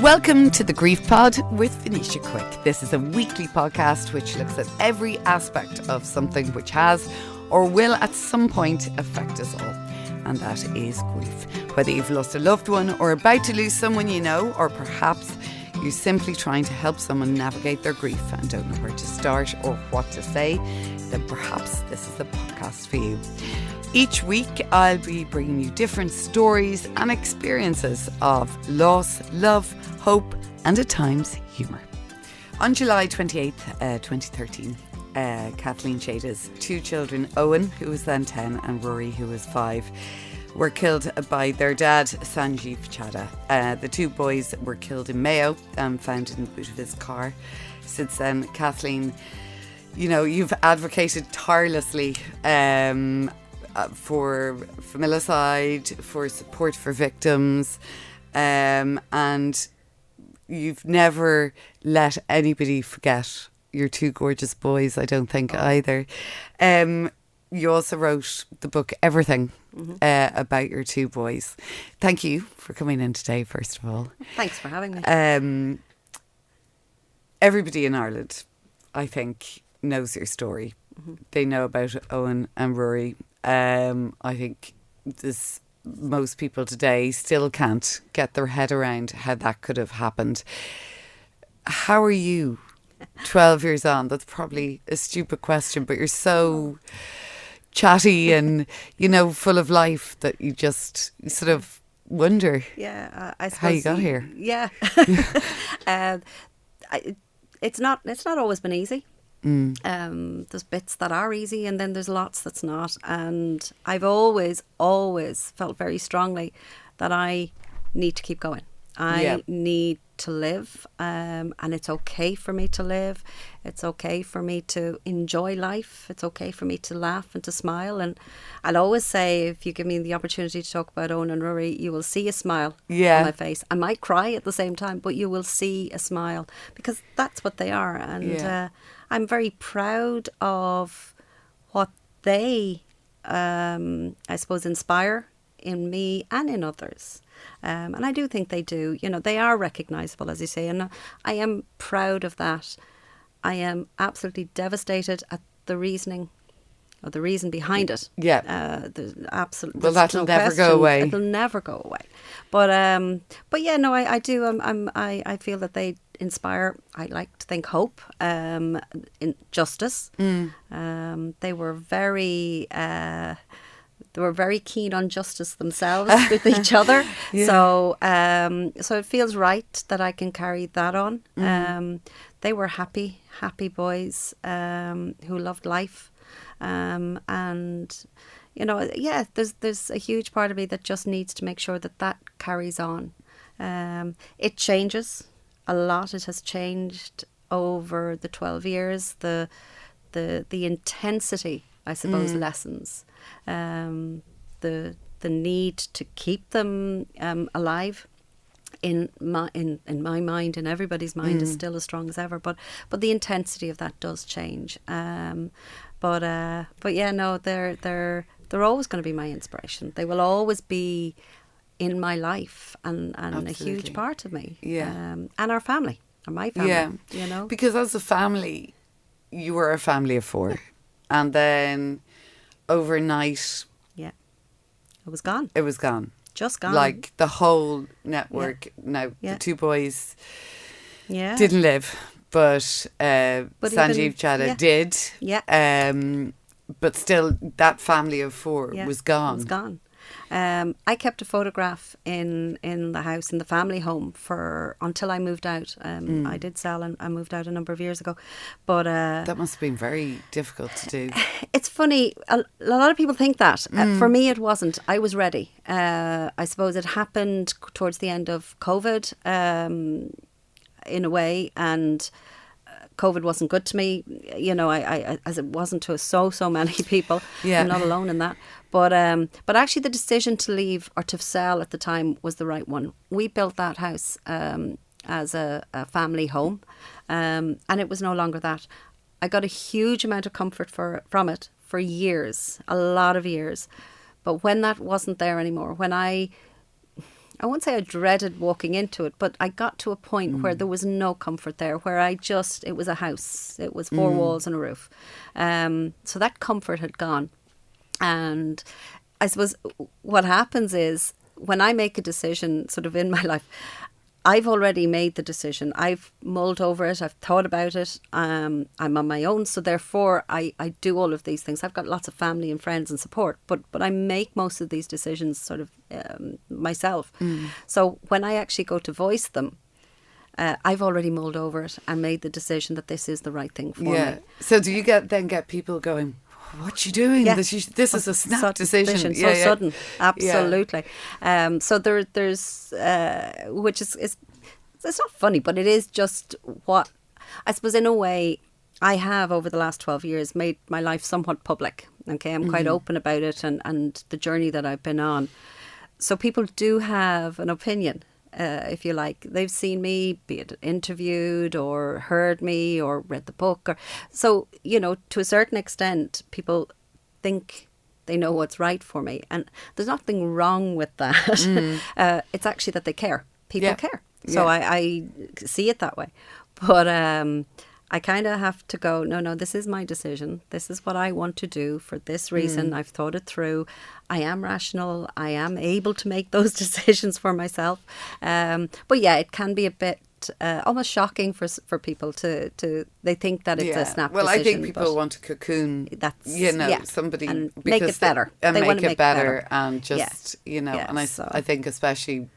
Welcome to the Grief Pod with Venetia Quick. This is a weekly podcast which looks at every aspect of something which has or will at some point affect us all. And that is grief. Whether you've lost a loved one or about to lose someone you know, or perhaps you're simply trying to help someone navigate their grief and don't know where to start or what to say, then perhaps this is the podcast for you. Each week I'll be bringing you different stories and experiences of loss, love, hope and at times humour. On July 28th, 2013, Kathleen Chada's two children, Eoghan, who was then 10, and Ruairi, who was 5, were killed by their dad, Kathleen Chada. The two boys were killed in Mayo and found in the boot of his car. Since then, Kathleen, you've advocated tirelessly for familicide, for support for victims, and you've never let anybody forget your two gorgeous boys, I don't think either. You also wrote the book Everything about your two boys. Thank you for coming in today, first of all. Thanks for having me. Everybody in Ireland, I think, knows your story. They know about Eoghan and Ruairi. I think most people today still can't get their head around how that could have happened. How are you 12 years on? That's probably a stupid question, but you're so chatty and, full of life that you just sort of wonder I suppose how you got here. Yeah. It's not always been easy. There's bits that are easy and then there's lots that's not, and I've always felt very strongly that I need to keep going. I need to live, and it's okay for me to live. It's okay for me to enjoy life. It's okay for me to laugh and to smile. And I'll always say, if you give me the opportunity to talk about Eoghan and Ruairi, you will see a smile on my face. I might cry at the same time, but you will see a smile because that's what they are. And I'm very proud of what they, I suppose, inspire in me and in others. And I do think they do. They are recognisable, as you say, and I am proud of that. I am absolutely devastated at the reason behind it. Yeah. Absolutely. Well, that'll never go away. It'll never go away. But yeah, no, I do. I feel that they inspire. I like to think hope, in justice. They were very. They were very keen on justice themselves with each other. So it feels right that I can carry that on. They were happy boys who loved life. And, there's a huge part of me that just needs to make sure that carries on. It changes a lot. It has changed over the 12 years. The intensity, I suppose, lessons. The need to keep them alive in my mind, in everybody's mind, is still as strong as ever. But the intensity of that does change. But yeah, no, they're always going to be my inspiration. They will always be in my life and a huge part of me. Yeah. And our family, or my family. Yeah. Because as a family, you were a family of 4, and then overnight, it was gone. It was gone. Just gone. Like the whole network. Now the two boys didn't live, but Sanjeev Chada did. Yeah. But still, that family of 4 was gone. It was gone. I kept a photograph in the house, in the family home, until I moved out. I did sell and I moved out a number of years ago. But that must have been very difficult to do. It's funny. A lot of people think that. For me, it wasn't. I was ready. I suppose it happened towards the end of COVID, in a way, and COVID wasn't good to me, I as it wasn't to so many people. I'm not alone in that. But actually the decision to leave or to sell at the time was the right one. We built that house as a family home, and it was no longer that. I got a huge amount of comfort from it for years, a lot of years. But when that wasn't there anymore, when I I won't say I dreaded walking into it, but I got to a point where there was no comfort there, where it was a house. It was four walls and a roof. So that comfort had gone. And I suppose what happens is when I make a decision sort of in my life, I've already made the decision. I've mulled over it. I've thought about it. I'm on my own. So therefore, I do all of these things. I've got lots of family and friends and support, but I make most of these decisions sort of myself. So when I actually go to voice them, I've already mulled over it and made the decision that this is the right thing for me. So do you get people going, what you doing? Yeah. This is a snap decision. So sudden. Absolutely. So there's which is it's not funny, but it is just what I suppose in a way I have over the last 12 years made my life somewhat public. Okay, I'm quite open about it and the journey that I've been on. So people do have an opinion. If you like, they've seen me, be it interviewed or heard me or read the book, so to a certain extent, people think they know what's right for me, and there's nothing wrong with that. It's actually that they care. People care, so I see it that way. But I kind of have to go, no, this is my decision. This is what I want to do for this reason. I've thought it through. I am rational. I am able to make those decisions for myself. But yeah, it can be a bit almost shocking for people to they think that it's a snap well, decision. I think people want to cocoon, somebody and make it better. And they make it better and just, and I think especially,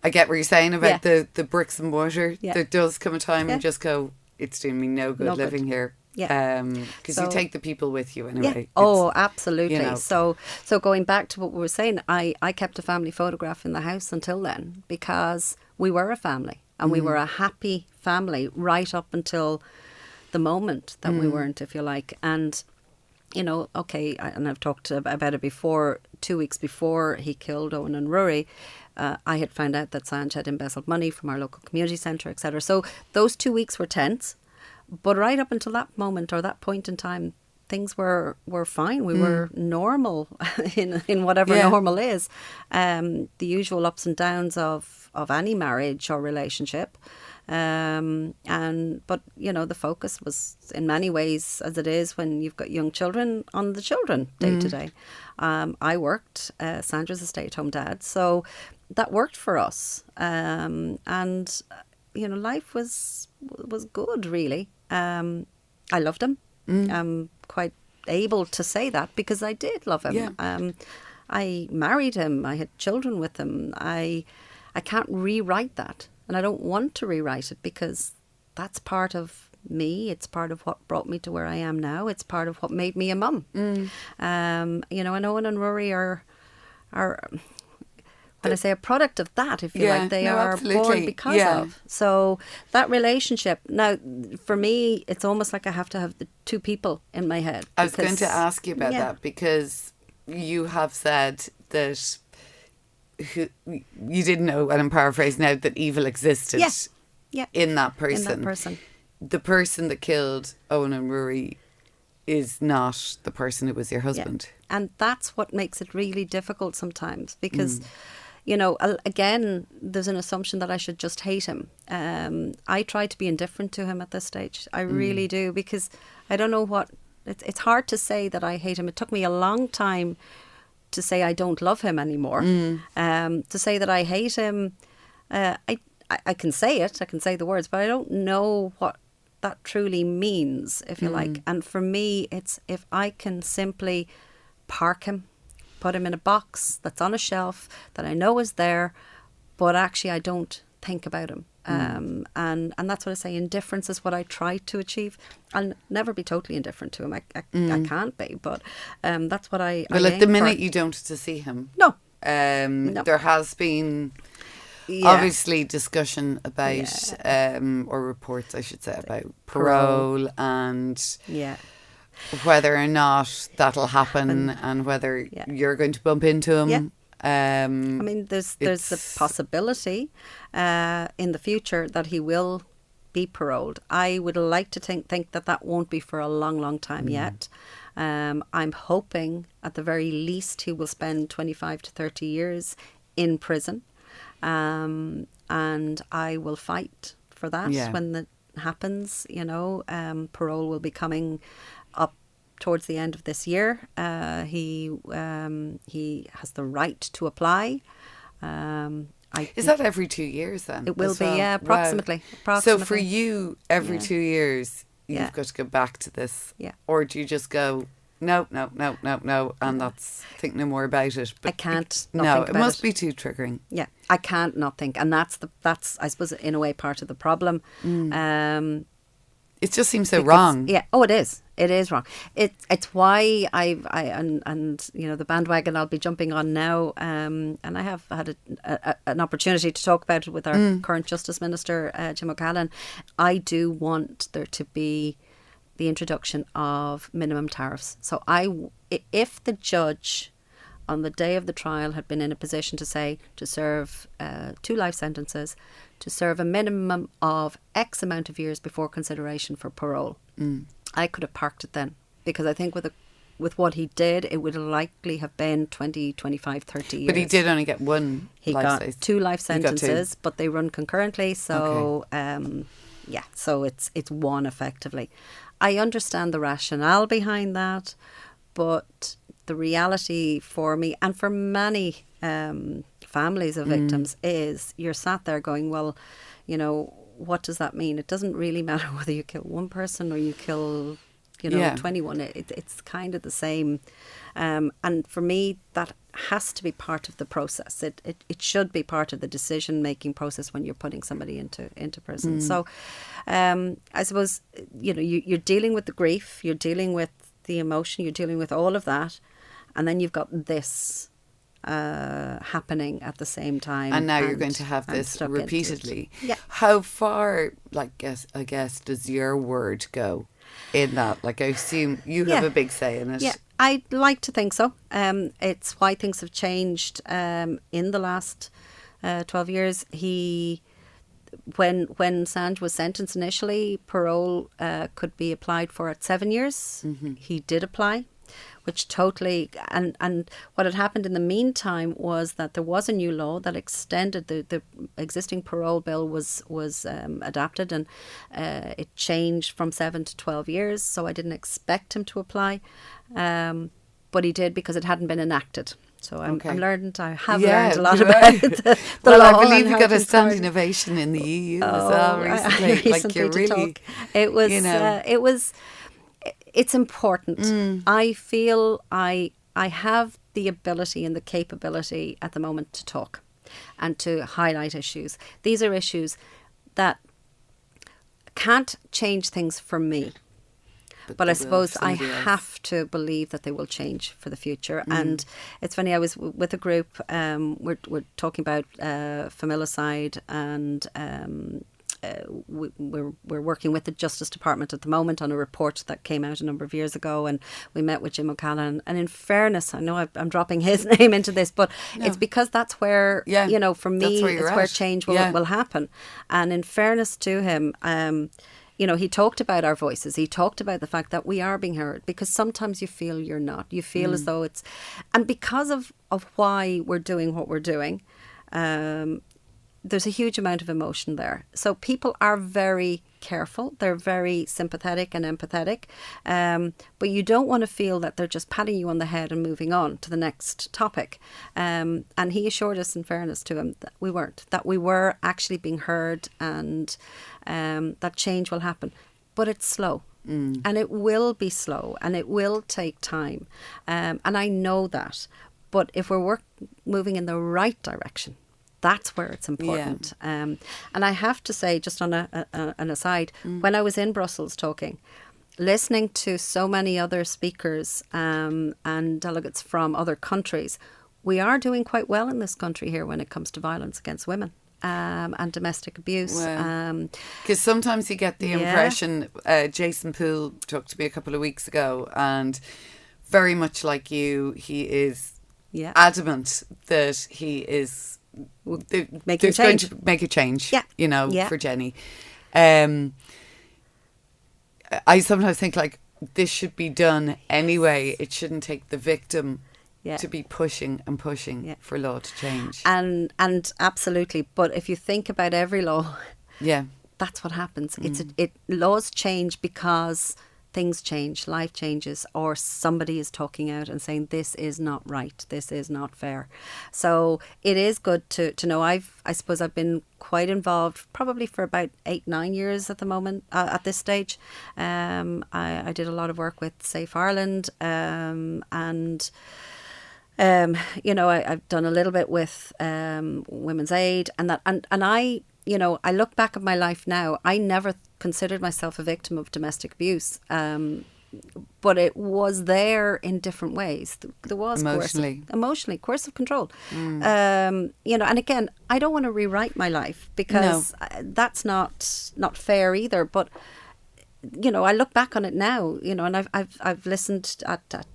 I get what you're saying about the bricks and mortar. Yeah. There does come a time and just go, it's doing me no good living here. Yeah. Because you take the people with you anyway. Yeah. Oh, absolutely. So going back to what we were saying, I kept a family photograph in the house until then because we were a family and we were a happy family right up until the moment that we weren't, if you like. And, and I've talked about it before, 2 weeks before he killed Eoghan and Ruairi, I had found out that Sanj had embezzled money from our local community centre, etc. So those 2 weeks were tense. But right up until that moment or that point in time, things were fine. We were normal in whatever normal is. The usual ups and downs of any marriage or relationship. But the focus was in many ways, as it is when you've got young children, on the children day to day. I worked, Sandra's a stay-at-home dad, so that worked for us. Life was good, really. I loved him. I'm quite able to say that because I did love him. Yeah. I married him. I had children with him. I can't rewrite that. And I don't want to rewrite it because that's part of me. It's part of what brought me to where I am now. It's part of what made me a mum. And Eoghan and Ruairi are when I say a product of that, if you like, they are born because of. So that relationship, now for me, it's almost like I have to have the two people in my head. I was going to ask you about that because you have said that you didn't know, and I'm paraphrasing now, that evil existed in that person. The person that killed Eoghan and Ruairi is not the person who was your husband. Yeah. And that's what makes it really difficult sometimes because... again, there's an assumption that I should just hate him. I try to be indifferent to him at this stage. I really do, because I don't know what... It's hard to say that I hate him. It took me a long time to say I don't love him anymore. To say that I hate him, I can say it. I can say the words, but I don't know what that truly means, if you like. And for me, it's if I can simply park him, put him in a box that's on a shelf that I know is there, but actually I don't think about him. And that's what I say. Indifference is what I try to achieve. I'll never be totally indifferent to him. I can't be, but that's what I Well, at the minute for. You don't to see him. No. There has been obviously discussion about, or reports, I should say, about parole and... whether or not that'll happen and whether you're going to bump into him. I mean, there's the possibility in the future that he will be paroled. I would like to think that won't be for a long, long time yet. I'm hoping at the very least he will spend 25 to 30 years in prison. and I will fight for that when that happens. Parole will be coming up towards the end of this year. He has the right to apply. Is that every 2 years then? It will be, approximately. So for you, every 2 years, you've Yeah. got to go back to this? Yeah. Or do you just go, no, and that's, think no more about it? But I can't not think it about must it. be too triggering. Yeah, I can't not think, and that's I suppose in a way part of the problem. It just seems so wrong. Yeah. Oh, it is. It is wrong. It's why and the bandwagon I'll be jumping on now. And I have had an opportunity to talk about it with our current Justice Minister, Jim O'Callaghan. I do want there to be the introduction of minimum tariffs. So if the judge on the day of the trial had been in a position to say to serve 2 life sentences, to serve a minimum of X amount of years before consideration for parole, I could have parked it then, because I think with what he did, it would likely have been 20, 25, 30 years. But he did only get one. He got 2 life sentences, but they run concurrently. So, so it's one effectively. I understand the rationale behind that, but the reality for me and for many families of victims is you're sat there going, well, what does that mean? It doesn't really matter whether you kill one person or you kill, 21. It's kind of the same. And for me, that has to be part of the process. It should be part of the decision-making process when you're putting somebody into prison. So I suppose, you're dealing with the grief, you're dealing with the emotion, you're dealing with all of that. And then you've got this happening at the same time. And now you're going to have this repeatedly. Yeah. How far, I guess, does your word go in that? Like, I assume you have a big say in it. Yeah, I'd like to think so. It's why things have changed in the last 12 years. When Sanj was sentenced initially, parole could be applied for at 7 years. He did apply, which totally, and what had happened in the meantime was that there was a new law that extended the existing parole bill was adapted, and it changed from 7 to 12 years. So I didn't expect him to apply, but he did because it hadn't been enacted. So I have learned a lot about the well, law. I believe you got a standing ovation in the EU as well recently. Like, you're really, it was. It's important. I feel I have the ability and the capability at the moment to talk and to highlight issues. These are issues that can't change things for me. But I suppose I have to believe that they will change for the future. And it's funny, I was with a group, we're talking about familicide, and we're working with the Justice Department at the moment on a report that came out a number of years ago, and we met with Jim O'Callaghan. And in fairness, I know I'm dropping his name into this, but it's because that's where, for me, it's where change will happen. And in fairness to him, he talked about our voices. He talked about the fact that we are being heard, because sometimes you feel you're not. You feel as though it's... And because of why we're doing what we're doing, there's a huge amount of emotion there. So people are very careful. They're very sympathetic and empathetic. But you don't want to feel that they're just patting you on the head and moving on to the next topic. And he assured us, in fairness to him, that we weren't. That we were actually being heard, and that change will happen. But it's slow. And it will be slow, and it will take time. And I know that. But if we're moving in the right direction, that's where it's important. And I have to say, just on an aside, when I was in Brussels talking, listening to so many other speakers and delegates from other countries, we are doing quite well in this country here when it comes to violence against women and domestic abuse. Because sometimes you get the impression, Jason Poole talked to me a couple of weeks ago, and very much like you, he is adamant that he is... Making going to make a change, for Jenny. I sometimes think, like, this should be done anyway. It shouldn't take the victim Yeah. be pushing and pushing Yeah. for law to change. And absolutely. But if you think about every law, Yeah. that's what happens. Laws change because things change, life changes, or somebody is talking out and saying this is not right, this is not fair. So it is good to know. I suppose I've been quite involved probably for about 8-9 years at the moment, at this stage. I did a lot of work with Safe Ireland, and I've done a little bit with Women's Aid, and that, and I, I look back at my life now. I never considered myself a victim of domestic abuse, but it was there in different ways. There was emotionally coercive control. And again, I don't want to rewrite my life because that's not fair either. But I look back on it now, and I've listened at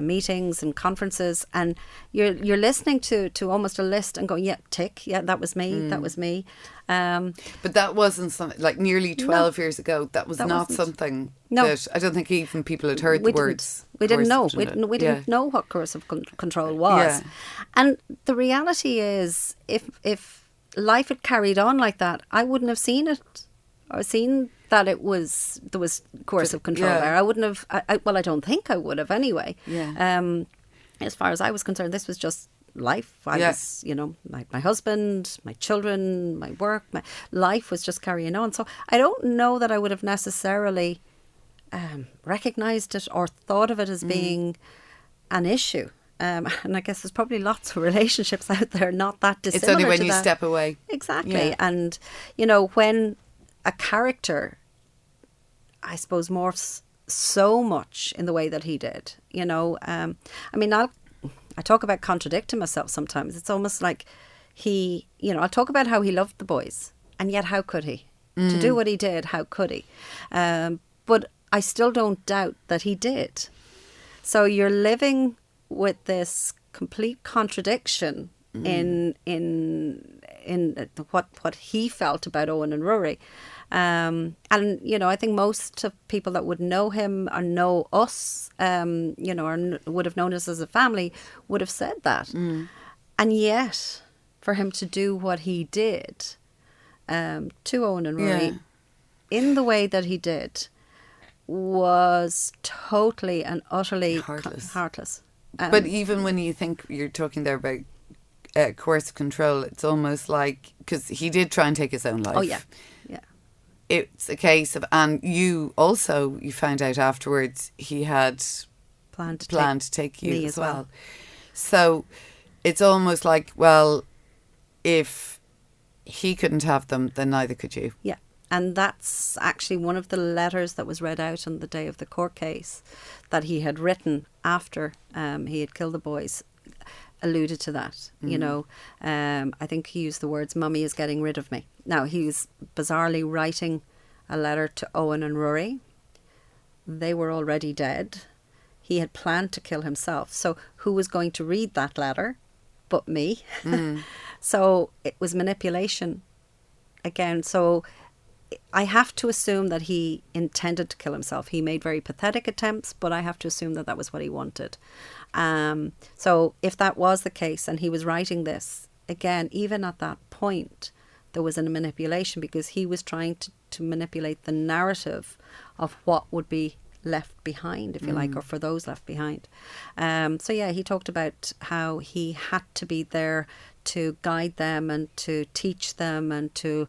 meetings and conferences, and you're listening to almost a list and going, yeah, tick, yeah, that was me, that was me. But that wasn't something, like nearly 12 years ago, that was not something that I don't think even people had heard the words. We didn't know. We didn't know what coercive control was. Yeah. And the reality is, if life had carried on like that, I wouldn't have seen it or seen that there was coercive control there. I wouldn't have. I don't think I would have anyway. Yeah. As far as I was concerned, this was just life. I was, my husband, my children, my work, my life was just carrying on. So I don't know that I would have necessarily recognised it or thought of it as being an issue. And I guess there's probably lots of relationships out there not that dissimilar. It's only when you step away. Exactly. Yeah. And, when a character, I suppose, morphs so much in the way that he did, I talk about contradicting myself sometimes. It's almost like I'll talk about how he loved the boys, and yet how could he? To do what he did, how could he? But I still don't doubt that he did. So you're living with this complete contradiction in what he felt about Eoghan and Ruairi. And I think most of people that would know him or know us, or would have known us as a family, would have said that. And yet, for him to do what he did to Eoghan and Ruairi in the way that he did was totally and utterly heartless. But even when you think you're talking there about coercive control, it's almost like, because he did try and take his own life. Oh, yeah. It's a case of, and you found out afterwards he had planned to take you as well. So it's almost like, well, if he couldn't have them, then neither could you. Yeah. And that's actually one of the letters that was read out on the day of the court case that he had written after he had killed the boys, alluded to that. I think he used the words, "Mummy is getting rid of me." Now, he was bizarrely writing a letter to Eoghan and Ruairi. They were already dead. He had planned to kill himself. So who was going to read that letter but me? So it was manipulation again. So I have to assume that he intended to kill himself. He made very pathetic attempts, but I have to assume that that was what he wanted. So if that was the case and he was writing this, again, even at that point, there was a manipulation because he was trying to manipulate the narrative of what would be left behind, if you like, or for those left behind. He talked about how he had to be there to guide them and to teach them and to,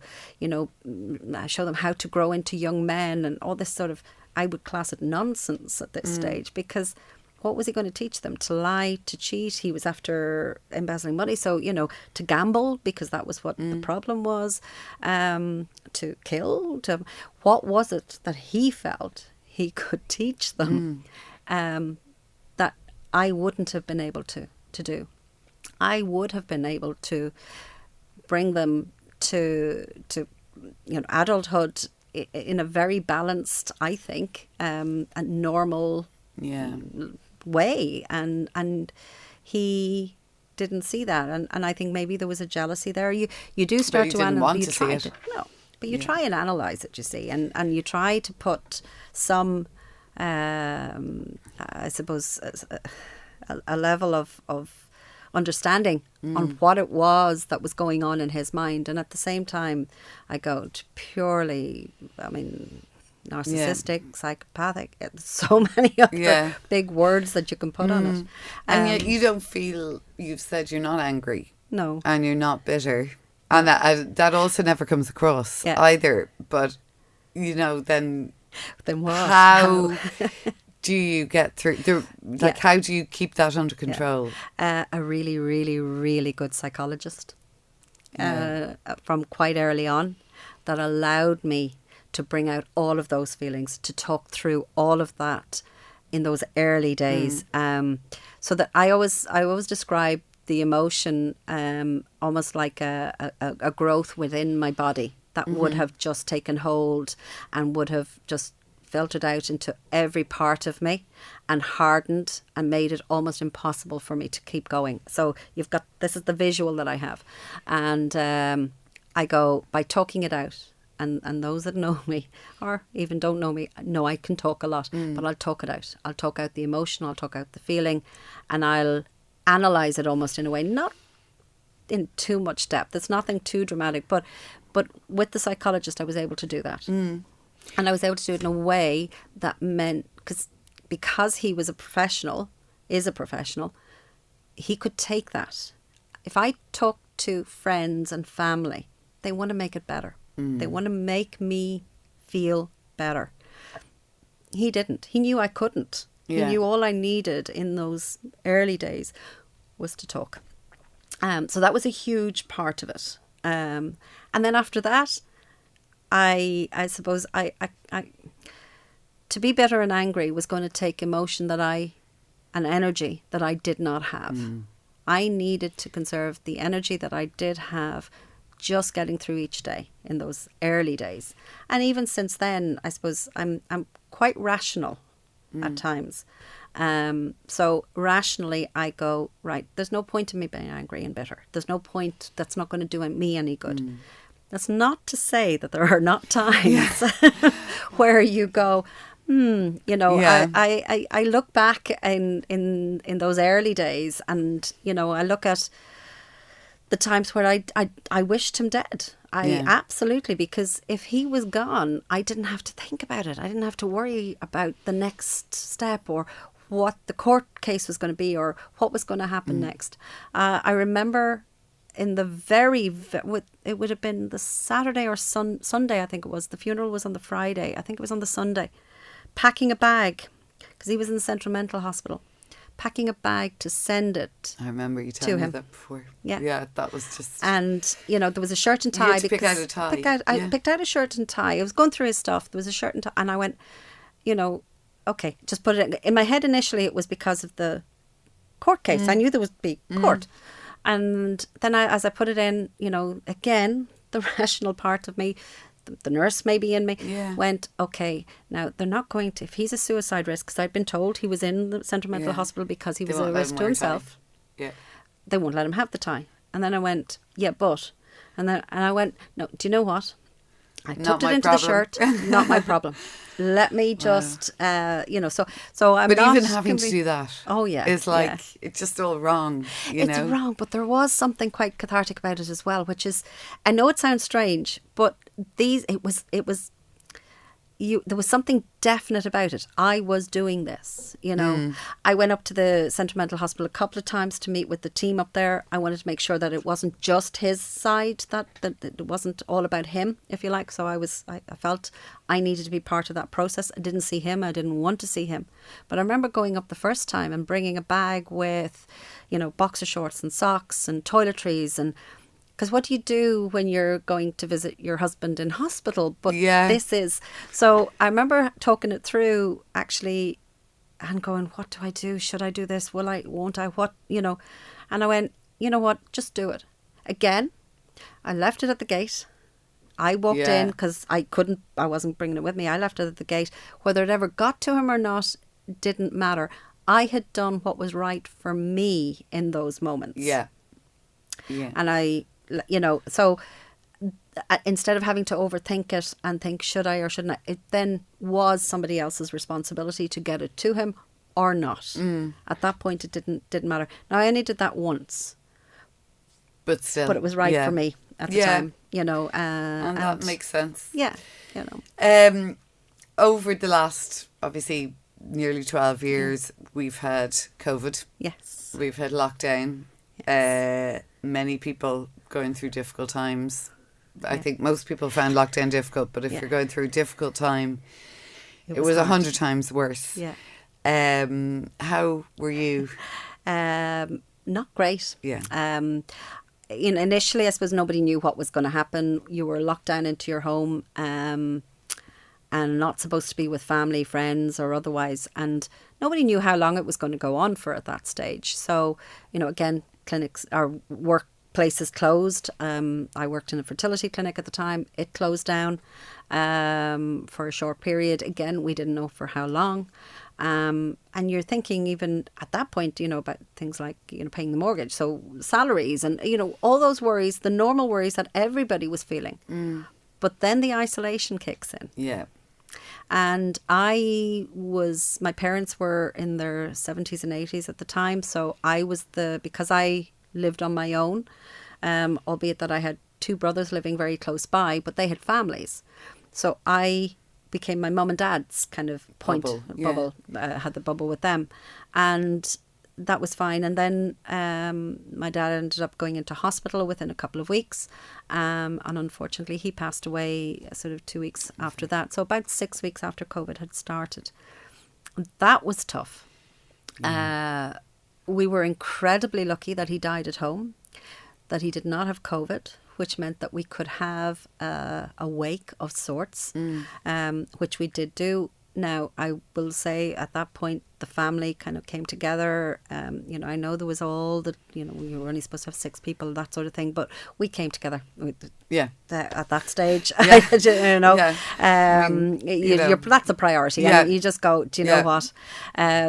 show them how to grow into young men and all this sort of, I would class it nonsense at this stage, because what was he going to teach them? To lie, to cheat? He was after embezzling money. So, to gamble, because that was what the problem was, to kill. What was it that he felt he could teach them that I wouldn't have been able to do? I would have been able to bring them to adulthood in a very balanced, I think, and normal way, and he didn't see that, and I think maybe there was a jealousy there. You do start to analyze. No, but you try and analyze it. You see, and you try to put some, I suppose, a level of understanding on what it was that was going on in his mind. And at the same time, I go to purely, I mean, narcissistic, psychopathic, so many other big words that you can put on it. And yet you don't feel, you've said you're not angry. No. And you're not bitter. And that also never comes across either. But, you know, then what? How do you get through? How do you keep that under control? A really, really, really good psychologist from quite early on that allowed me to bring out all of those feelings, to talk through all of that in those early days. So that I always describe the emotion almost like a growth within my body that would have just taken hold and would have just filtered out into every part of me and hardened and made it almost impossible for me to keep going. So this is the visual that I have. And I go, by talking it out, and those that know me or even don't know me know I can talk a lot, but I'll talk it out. I'll talk out the emotion, I'll talk out the feeling, and I'll analyse it almost in a way, not in too much depth. It's nothing too dramatic, but with the psychologist I was able to do that. And I was able to do it in a way that meant, because he was is a professional, he could take that. If I talk to friends and family, they want to make it better. They want to make me feel better. He didn't. He knew I couldn't. He knew all I needed in those early days was to talk. So that was a huge part of it. And then after that, I suppose I to be bitter and angry was going to take emotion and energy that I did not have. I needed to conserve the energy that I did have, just getting through each day in those early days. And even since then, I suppose I'm quite rational at times. So rationally I go, right, there's no point in me being angry and bitter. There's no point, that's not going to do me any good. That's not to say that there are not times where you go, I look back in those early days, and, you know, I look at the times where I wished him dead. Absolutely, because if he was gone, I didn't have to think about it. I didn't have to worry about the next step or what the court case was going to be or what was going to happen next. I remember in the it would have been the Saturday or Sunday, I think it was. The funeral was on the Friday. I think it was on the Sunday. Packing a bag, because he was in the Central Mental Hospital. Packing a bag to send it. I remember you telling me that before. Yeah, that was just. And you know, there was a shirt and tie. You had to pick out a tie. I picked out a shirt and tie. I was going through his stuff. There was a shirt and tie, and I went, you know, okay, just put it in my head. Initially, it was because of the court case. I knew there would be court, and then as I put it in, you know, again, the rational part of me. The nurse maybe in me went, okay, now they're not going to, if he's a suicide risk, because I'd been told he was in the Central Mental Hospital because he was a risk to himself. They won't let him have the tie. And then I went, but, and I went, no, do you know what? I tucked it into the shirt, not my problem. Let me just, so I'm but not... even having to do that is like, it's just all wrong, you know? It's wrong, but there was something quite cathartic about it as well, which is, I know it sounds strange, but there was something definite about it. I was doing this, you know. I went up to the Central Mental Hospital a couple of times to meet with the team up there. I wanted to make sure that it wasn't just his side, that it wasn't all about him, if you like. So I felt I needed to be part of that process. I didn't see him. I didn't want to see him. But I remember going up the first time and bringing a bag with, you know, boxer shorts and socks and toiletries and... Because what do you do when you're going to visit your husband in hospital? But this is... So I remember talking it through, actually, and going, what do I do? Should I do this? Will I? Won't I? What? You know? And I went, you know what? Just do it. Again, I left it at the gate. I walked in because I wasn't bringing it with me. I left it at the gate. Whether it ever got to him or not didn't matter. I had done what was right for me in those moments. Yeah. And I... You know, so instead of having to overthink it and think, should I or shouldn't I, it then was somebody else's responsibility to get it to him or not. At that point, it didn't matter. Now, I only did that once. But still. But it was right for me at the time, you know. And that makes sense. Yeah, you know. Over the last, obviously, nearly 12 years, we've had COVID. Yes. We've had lockdown. Yes. Many people going through difficult times. I think most people found lockdown difficult, but if you're going through a difficult time, it was 100 times worse. Yeah. How were you? Not great. Yeah. Initially, I suppose nobody knew what was going to happen. You were locked down into your home and not supposed to be with family, friends or otherwise. And nobody knew how long it was going to go on for at that stage. So, you know, again, clinics or workplaces closed. I worked in a fertility clinic at the time. It closed down for a short period. Again, we didn't know for how long. And you're thinking even at that point, you know, about things like, you know, paying the mortgage. So salaries and, you know, all those worries, the normal worries that everybody was feeling. But then the isolation kicks in. Yeah. And my parents were in their 70s and 80s at the time. So because I lived on my own, albeit that I had two brothers living very close by, but they had families. So I became my mum and dad's kind of point bubble. Had the bubble with them, and that was fine. And then my dad ended up going into hospital within a couple of weeks, and unfortunately he passed away sort of 2 weeks after that. So about 6 weeks after COVID had started. That was tough. We were incredibly lucky that he died at home, that he did not have COVID, which meant that we could have a wake of sorts, which we did do. Now, I will say at that point, the family kind of came together. You know, I know there was all the, you know, we were only supposed to have 6 people, that sort of thing, but we came together. At that stage, you know, that's a priority. Yeah. And you just go, do you know what?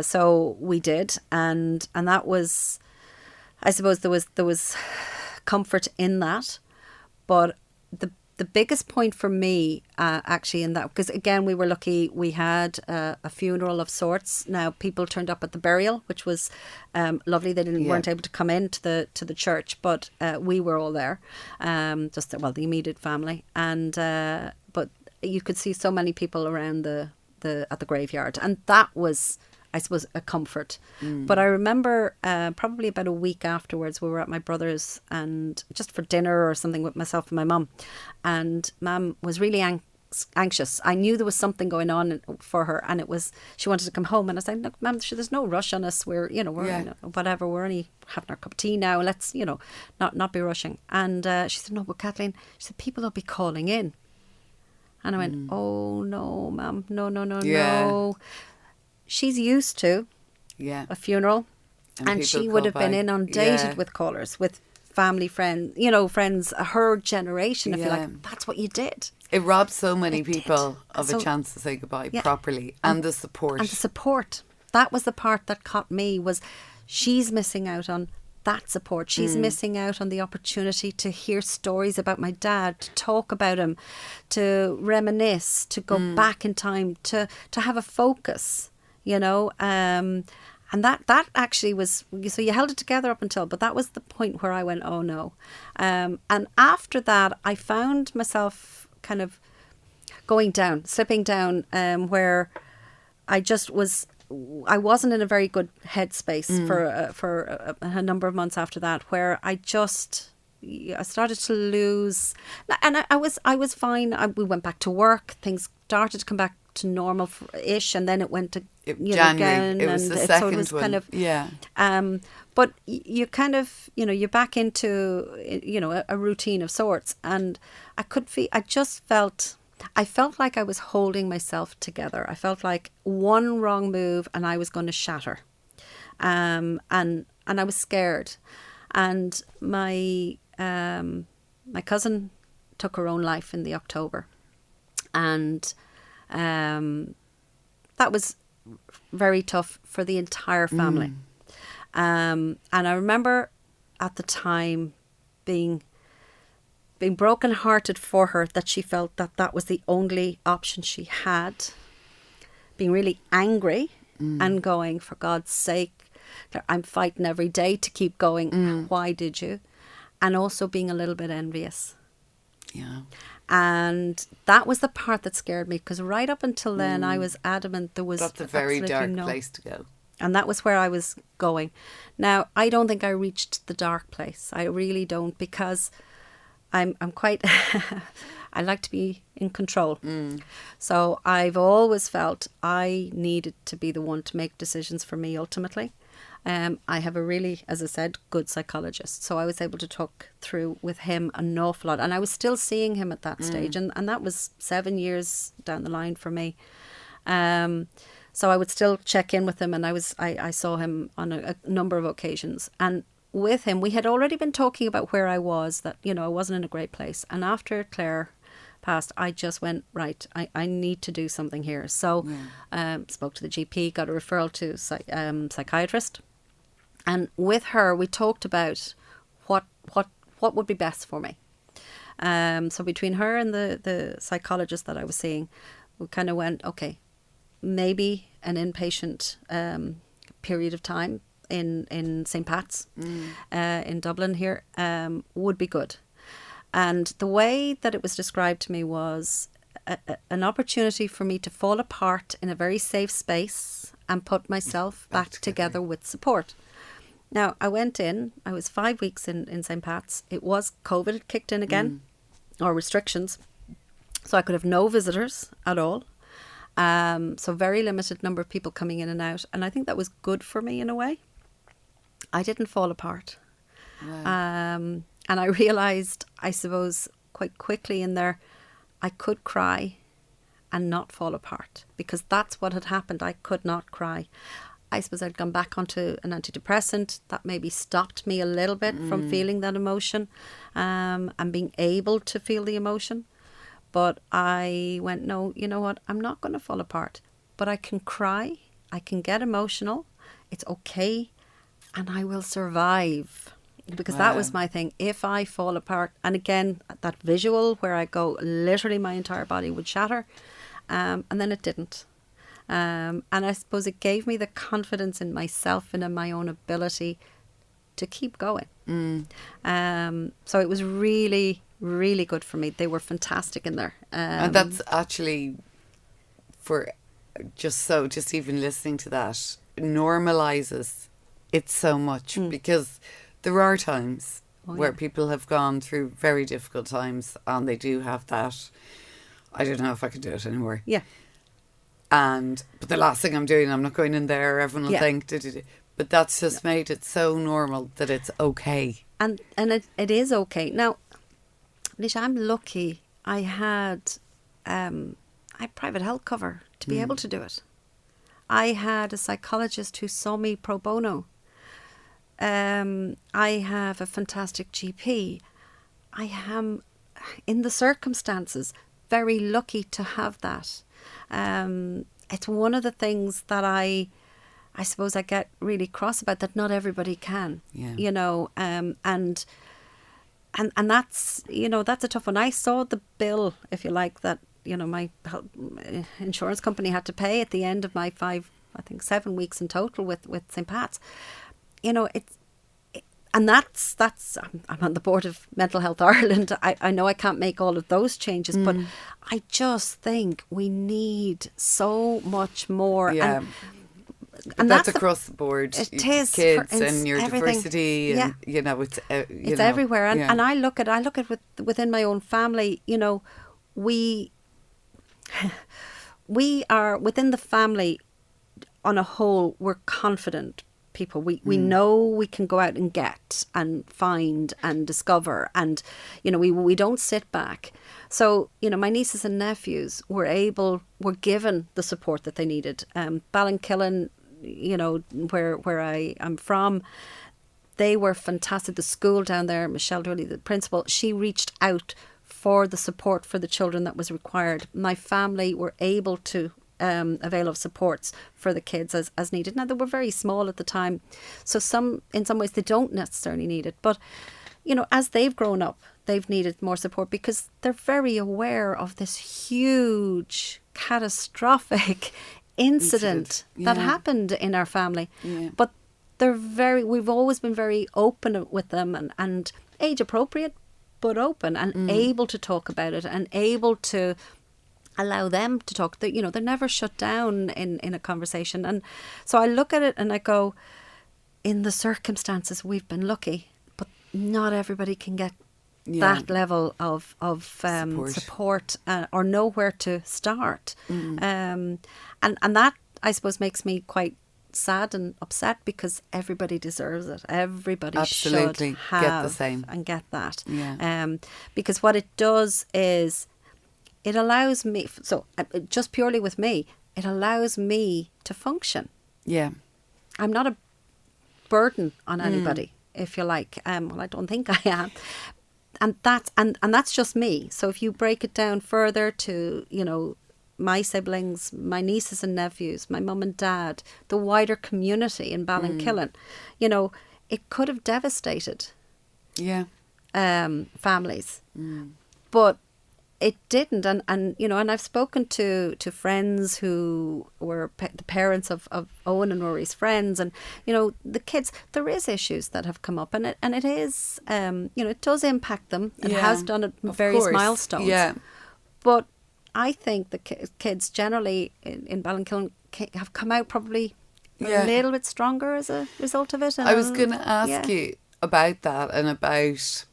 So we did, and that was, I suppose there was comfort in that, but the biggest point for me actually in that, because again we were lucky, we had a funeral of sorts. Now people turned up at the burial, which was lovely. They weren't able to come into the church, but we were all there, the immediate family, and but you could see so many people around at the graveyard, and that was, I suppose, a comfort. But I remember probably about a week afterwards, we were at my brother's and just for dinner or something with myself and my mum. And Mum was really anxious. I knew there was something going on for her, and she wanted to come home. And I said, look, Mum, there's no rush on us. We're whatever, we're only having our cup of tea now. Let's, you know, not be rushing. And she said, no, but Kathleen, she said, people will be calling in. And I went, oh no, Mum, no. She's used to a funeral, and she would have been inundated with callers, with family, friends, her generation, if you like. That's what you did. It robbed so many people of a chance to say goodbye properly, and the support. And the support. That was the part that caught me, was she's missing out on that support. She's missing out on the opportunity to hear stories about my dad, to talk about him, to reminisce, to go back in time, to have a focus. You know, and that actually was, so you held it together up until, but that was the point where I went, oh no. And after that, I found myself kind of slipping down, where I wasn't in a very good headspace for a number of months after that, where I started to lose, and I was fine. We went back to work, things started to come back to normal-ish, and then it went to January. It was the second one. Kind of, but you kind of, you know, you're back into, you know, a routine of sorts, and I felt like I was holding myself together. I felt like one wrong move and I was going to shatter, and I was scared, and my cousin took her own life in the October, and that was very tough for the entire family. And I remember at the time being brokenhearted for her, that she felt that was the only option she had, being really angry and going, for God's sake, I'm fighting every day to keep going. Why did you? And also being a little bit envious. Yeah. And that was the part that scared me, because right up until then I was adamant there was That's a very dark no place to go. And that was where I was going. Now, I don't think I reached the dark place. I really don't, because I'm quite I like to be in control. So I've always felt I needed to be the one to make decisions for me ultimately. I have a really, as I said, good psychologist. So I was able to talk through with him an awful lot. And I was still seeing him at that stage. And that was 7 years down the line for me. So I would still check in with him, and I saw him on a number of occasions. And with him, we had already been talking about where I was, that, I wasn't in a great place. And after Claire passed, I just went, right, I need to do something here. So spoke to the GP, got a referral to psychiatrist. And with her, we talked about what would be best for me. So between her and the psychologist that I was seeing, we kind of went, okay, maybe an inpatient period of time in St. Pat's in Dublin here would be good. And the way that it was described to me was an opportunity for me to fall apart in a very safe space and put myself back together with support. Now, I went in, I was 5 weeks in St. Pat's. It was COVID had kicked in again, or restrictions. So I could have no visitors at all. So very limited number of people coming in and out. And I think that was good for me in a way. I didn't fall apart. Wow. And I realised, I suppose, quite quickly in there, I could cry and not fall apart, because that's what had happened. I could not cry. I suppose I'd gone back onto an antidepressant that maybe stopped me a little bit from feeling that emotion and being able to feel the emotion. But I went, no, you know what? I'm not going to fall apart, but I can cry. I can get emotional. It's okay. And I will survive. Because that was my thing. If I fall apart, and again, that visual where I go, literally my entire body would shatter. And then it didn't. And I suppose it gave me the confidence in myself and in my own ability to keep going. So it was really, really good for me. They were fantastic in there. And that's actually, just even listening to that, normalises it so much, because there are times where people have gone through very difficult times and they do have that, I don't know if I can do it anymore. Yeah. But the last thing I'm doing, I'm not going in there, everyone will think, but that's just made it so normal that it's okay. And it is okay. Now, Nisha, I'm lucky I had private health cover to be able to do it. I had a psychologist who saw me pro bono. I have a fantastic GP. I am, in the circumstances, very lucky to have that. It's one of the things that I suppose I get really cross about, that not everybody can. Yeah. And that's, that's a tough one. I saw the bill, if you like, that, my insurance company had to pay at the end of my 7 weeks in total with St. Pat's. And that's I'm on the board of Mental Health Ireland. I know I can't make all of those changes, but I just think we need so much more. Yeah. And that's across the board. It is, kids and your diversity, and it's everywhere. And I look at within my own family. We are within the family on a whole. We're confident people. We know we can go out and get and find and discover, and we don't sit back. So my nieces and nephews were given the support that they needed. Ballinkillen, where I am from, they were fantastic. The school down there, Michelle Dooley, the principal, she reached out for the support for the children that was required. My family were able to avail of supports for the kids as needed. Now, they were very small at the time, so in some ways they don't necessarily need it. But, as they've grown up, they've needed more support, because they're very aware of this huge, catastrophic incident that happened in our family. Yeah. But we've always been very open with them and age appropriate, but open and able to talk about it and able to allow them to talk. They're never shut down in a conversation. And so I look at it and I go, in the circumstances, we've been lucky, but not everybody can get that level of support or know where to start. And that, I suppose, makes me quite sad and upset, because everybody deserves it. Everybody absolutely should have get the same and get that. Yeah. Because what it does is it allows me, so just purely with me, it allows me to function. Yeah. I'm not a burden on anybody, if you like. Well, I don't think I am. And that's just me. So if you break it down further to, my siblings, my nieces and nephews, my mum and dad, the wider community in Ballinkillen, it could have devastated families. But it didn't. And I've spoken to friends who were the parents of Eoghan and Ruairi's friends, and, the kids, there is issues that have come up, and it is, it does impact them. It has done at various milestones. Yeah. But I think the kids generally in Ballinkillen have come out probably a little bit stronger as a result of it. And I was going to ask you about that, and about,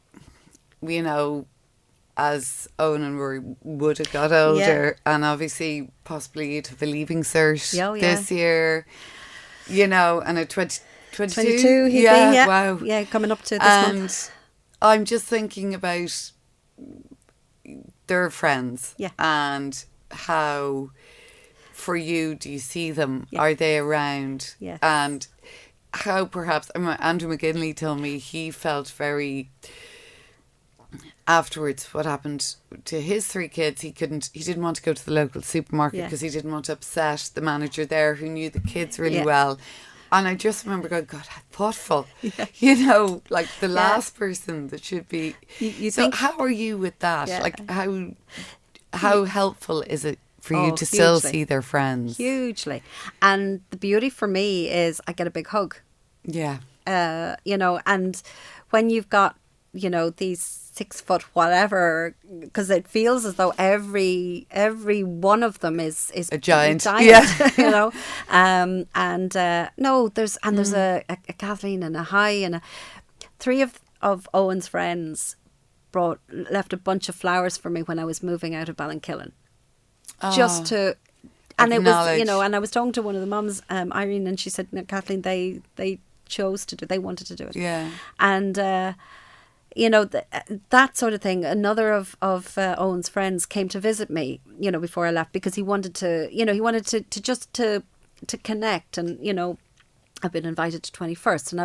as Eoghan and Ruairi would have got older, and obviously possibly you'd have a leaving cert this year, and at 22 he'd be, wow. Yeah, coming up to this month. I'm just thinking about their friends and how, for you, do you see them? Are they around? Yes. And how perhaps, Andrew McGinley told me he felt very, afterwards, what happened to his 3 kids, he didn't want to go to the local supermarket because he didn't want to upset the manager there, who knew the kids really well. And I just remember going, God, how thoughtful. Like the last person that should be. So think, how are you with that? Like how helpful is it for you to still see their friends? Hugely. And the beauty for me is I get a big hug. Yeah. And when you've got, these 6 foot whatever, because it feels as though every one of them is a giant. Yeah. There's a Kathleen and a Hi and 3 of Eoghan's friends left a bunch of flowers for me when I was moving out of Ballinkillen, just to. And it was, and I was talking to one of the mums, Irene, and she said, no, Kathleen, they chose to do, they wanted to do it. Yeah. And, that sort of thing. Another of Eoghan's friends came to visit me, before I left, because he wanted to connect. And, I've been invited to 21st, and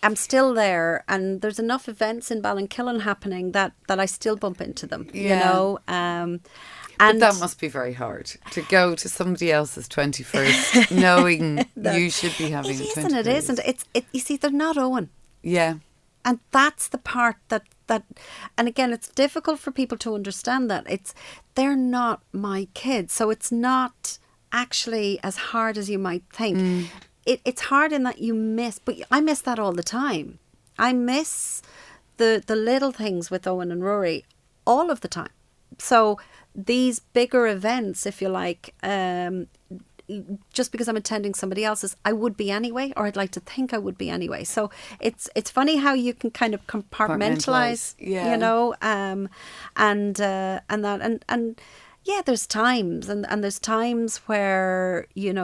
I'm still there, and there's enough events in Ballinkillen happening that I still bump into them, But that must be very hard, to go to somebody else's 21st knowing you should be having a 21st. It isn't. You see, they're not Eoghan. Yeah. And that's the part that, and again, it's difficult for people to understand that. They're not my kids. So it's not actually as hard as you might think. It's hard in that you miss, but I miss that all the time. I miss the little things with Eoghan and Ruairi all of the time. So these bigger events, if you like, just because I'm attending somebody else's, I would be anyway, or I'd like to think I would be anyway. So it's funny how you can kind of compartmentalize, there's times, and there's times where you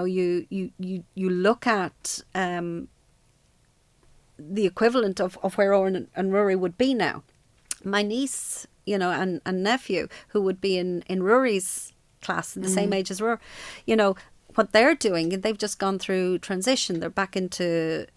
look at the equivalent of where Eoghan and Ruairi would be now. My niece, and nephew, who would be in Ruairi's class, the same age as Ruairi, what they're doing, they've just gone through transition. They're back into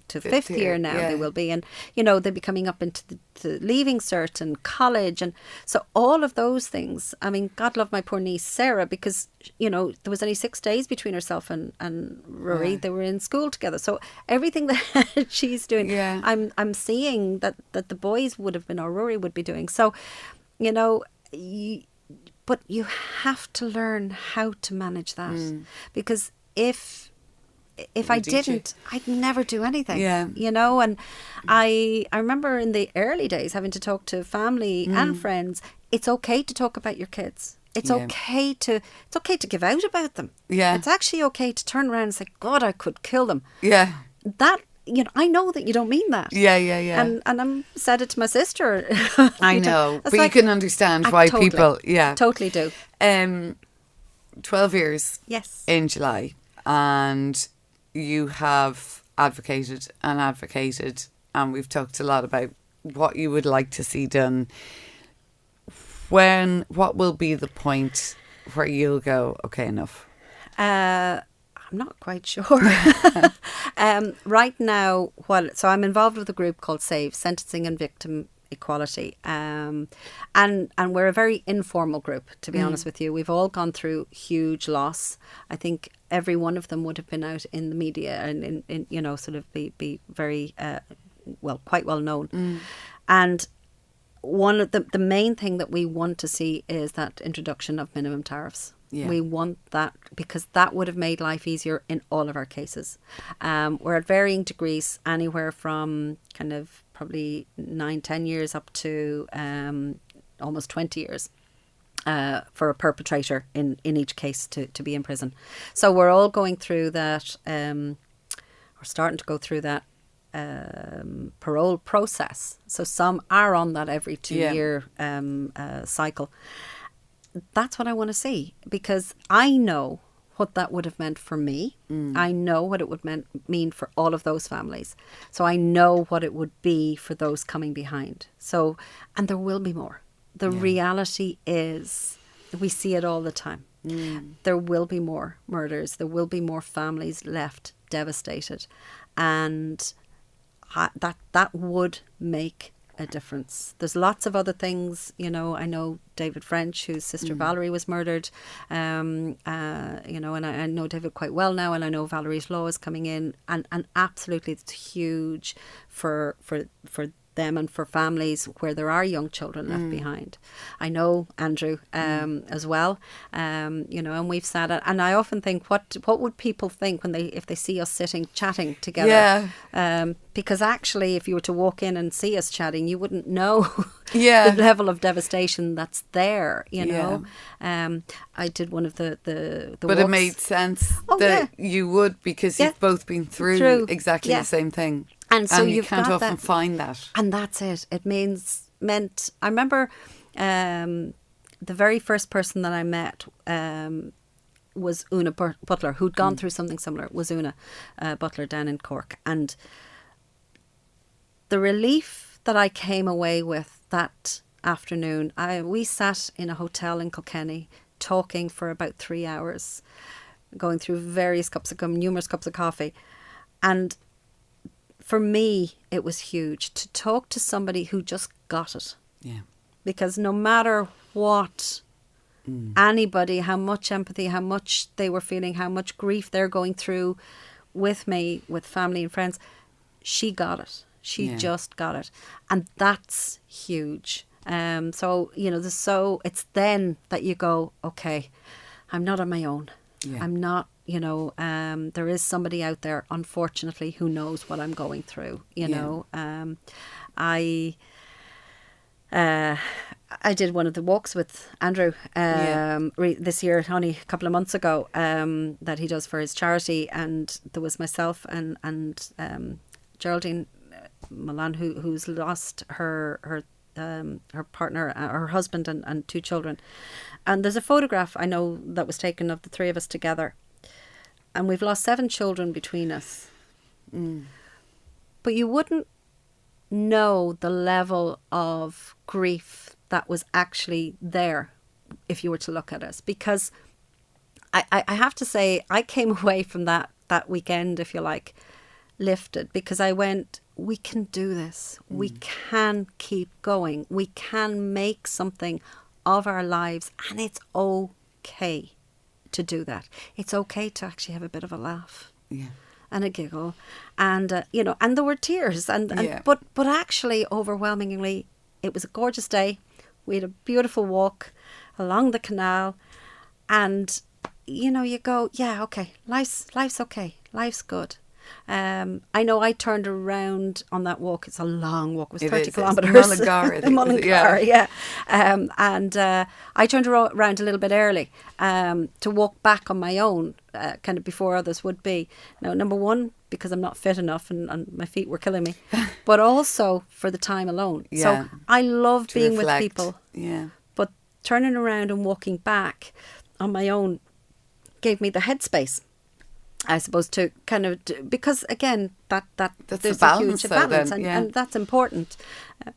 fifth year now. They will be, and they'll be coming up into the leaving cert and college, and so all of those things. I mean, God love my poor niece Sarah, because there was only 6 days between herself and Ruairi. They were in school together, so everything that she's doing, I'm seeing that the boys would have been, or Ruairi would be doing. So, But you have to learn how to manage that, because if I didn't, I'd never do anything. Yeah. You know, and I remember in the early days having to talk to family and friends. It's okay to talk about your kids. It's okay to give out about them. Yeah. It's actually okay to turn around and say, God, I could kill them. Yeah. That, you know, I know that you don't mean that. Yeah. And I said it to my sister. I know, but like, you can understand I why totally, people, totally do. 12 years Yes. in July, and you have advocated, and we've talked a lot about what you would like to see done. What will be the point where you'll go, okay, enough? I'm not quite sure. Right now, so I'm involved with a group called SAVE, Sentencing and Victim Equality, and we're a very informal group, to be honest with you. We've all gone through huge loss. I think every one of them would have been out in the media and in you know, sort of be very quite well known. And one of the main thing that we want to see is that introduction of minimum tariffs. Yeah. We want that because that would have made life easier in all of our cases. We're at varying degrees, anywhere from kind of probably 9-10 years up to almost 20 years for a perpetrator in each case to be in prison. So we're all going through that, we're starting to go through that parole process. So some are on that every 2-year cycle. That's what I want to see, because I know what that would have meant for me. I know what it would mean for all of those families. So I know what it would be for those coming behind. So, and there will be more. The reality is, we see it all the time. There will be more murders. There will be more families left devastated. And that would make a difference. There's lots of other things, you know. I know David French, whose sister Valerie was murdered, you know, and I know David quite well now, and I know Valerie's Law is coming in, and absolutely it's huge for them and for families where there are young children left behind. I know Andrew as well, you know, and we've sat at, and I often think, what would people think if they see us sitting chatting together? Because actually, if you were to walk in and see us chatting, you wouldn't know the level of devastation that's there, you know. I did one of the but walks. It made sense that you would, because you've both been through exactly the same thing. And so you can't often find that. And that's it. It meant, I remember the very first person that I met was Una Butler, who'd gone through something similar. Was Una Butler down in Cork. And the relief that I came away with that afternoon, we sat in a hotel in Kilkenny talking for about 3 hours, going through numerous cups of coffee. And for me, it was huge to talk to somebody who just got it. Yeah. Because no matter what anybody, how much empathy, how much they were feeling, how much grief they're going through with me, with family and friends, she got it. She just got it. And that's huge. So, you know, it's then that you go, okay, I'm not on my own. Yeah. I'm not, you know, there is somebody out there, unfortunately, who knows what I'm going through, you know. I did one of the walks with Andrew this year, only a couple of months ago, that he does for his charity, and there was myself and Geraldine Milan, who's lost her partner, her husband and 2 children. And there's a photograph I know that was taken of the 3 of us together. And we've lost 7 children between us. But you wouldn't know the level of grief that was actually there if you were to look at us. Because I have to say, I came away from that weekend, if you like, lifted, because I went, we can do this. We can keep going. We can make something of our lives, and it's okay to do that. It's okay to actually have a bit of a laugh and a giggle, and you know, and there were tears, but actually, overwhelmingly, it was a gorgeous day. We had a beautiful walk. along the canal, and you go, yeah, okay, life's okay, life's good. I know I turned around on that walk. It's a long walk. It was 30 kilometres. Mullingar, yeah. And I turned around a little bit early to walk back on my own, kind of before others would be. Now, number one, because I'm not fit enough and my feet were killing me, but also for the time alone. Yeah. So I love being reflect. with people. Yeah. But turning around and walking back on my own gave me the headspace, I suppose, to kind of, because again, that's there's a huge balance, and that's important. And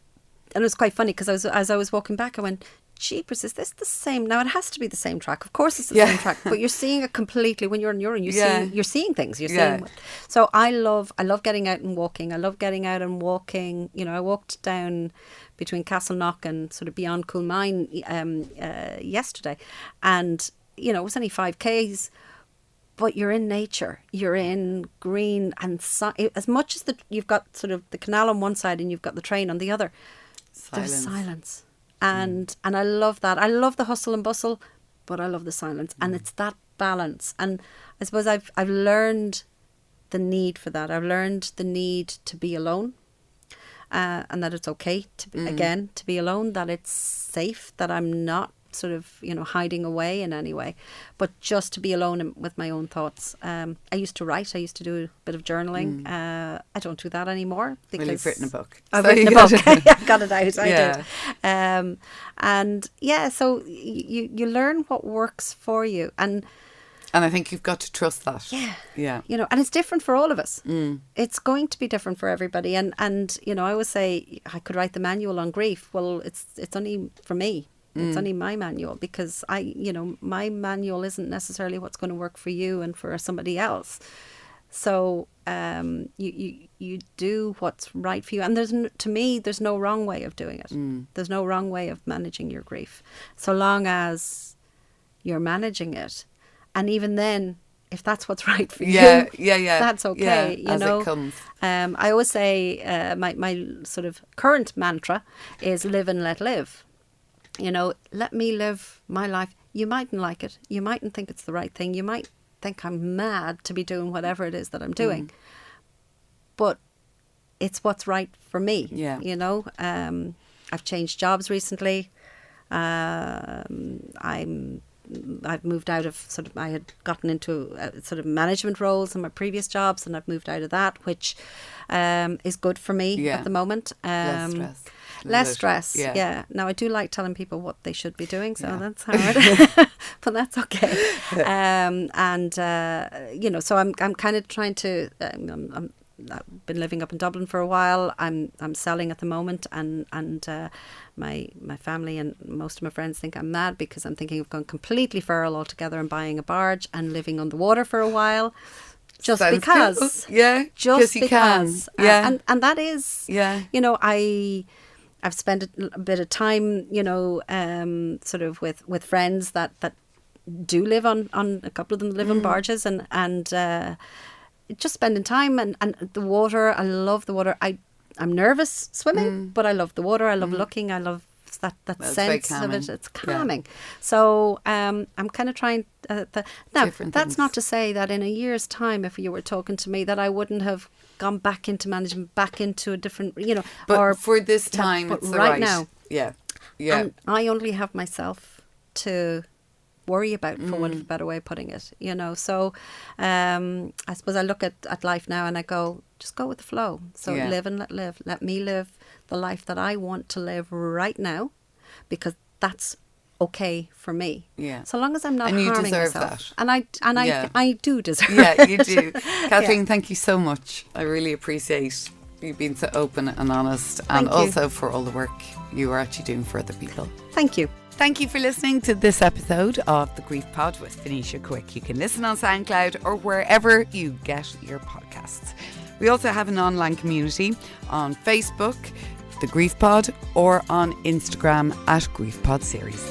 it was quite funny because as I was walking back, I went, jeepers, is this the same? Now it has to be the same track. Of course it's the same track, but you're seeing it completely when you're on your own. You're seeing things. You're seeing. So I love getting out and walking. I love getting out and walking. I walked down between Castleknock and sort of beyond Coolmine yesterday, and it was only 5Ks. But you're in nature, you're in green, and as much as you've got sort of the canal on one side and you've got the train on the other, there's silence. And I love that. I love the hustle and bustle, but I love the silence. And it's that balance. And I suppose I've learned the need for that. I've learned the need to be alone, and that it's okay to be alone, that it's safe, that I'm not sort of hiding away in any way, but just to be alone with my own thoughts. I used to write. I used to do a bit of journaling. I don't do that anymore because you've written a book. I've written a book. I got it out. I did. And so you learn what works for you, and I think you've got to trust that. Yeah. And it's different for all of us. It's going to be different for everybody. And I always say I could write the manual on grief. Well, it's only for me. It's only my manual, because my manual isn't necessarily what's going to work for you and for somebody else. So you do what's right for you, and to me there's no wrong way of doing it. There's no wrong way of managing your grief, so long as you're managing it. And even then, if that's what's right for you, that's okay. As it comes. I always say my sort of current mantra is live and let live. Let me live my life. You mightn't like it. You mightn't think it's the right thing. You might think I'm mad to be doing whatever it is that I'm doing. But it's what's right for me. I've changed jobs recently. I've moved out of I had gotten into sort of management roles in my previous jobs, and I've moved out of that, which is good for me at the moment. Less stress. Yeah. Now I do like telling people what they should be doing, so that's hard, but that's okay. So I'm kind of trying to. I've been living up in Dublin for a while. I'm selling at the moment, and my family and most of my friends think I'm mad because I'm thinking of going completely feral altogether and buying a barge and living on the water for a while. Just Sounds because, good. Just because, and that is, I've spent a bit of time, sort of with friends that do live on a couple of them live on barges, and just spending time and the water. I love the water. I'm nervous swimming, but I love the water. I love looking. I love that sense of it. It's calming. So I'm kind of trying. Now, that's not to say that in a year's time, if you were talking to me, that I wouldn't have gone back into management, back into a different, But for this time, but it's right now, yeah. And I only have myself to worry about, for want of a better way of putting it, So I suppose I look at life now and I go, just go with the flow. So live and let live. Let me live the life that I want to live right now, because that's okay for me. Yeah. So long as I'm not and you harming deserve myself. that. I do deserve it. Yeah, you do. Kathleen, thank you so much. I really appreciate you being so open and honest, and also for all the work you are actually doing for other people. Thank you. Thank you for listening to this episode of The Grief Pod with Venetia Quick. You can listen on SoundCloud or wherever you get your podcasts. We also have an online community on Facebook, The Grief Pod, or on Instagram @GriefPod Series.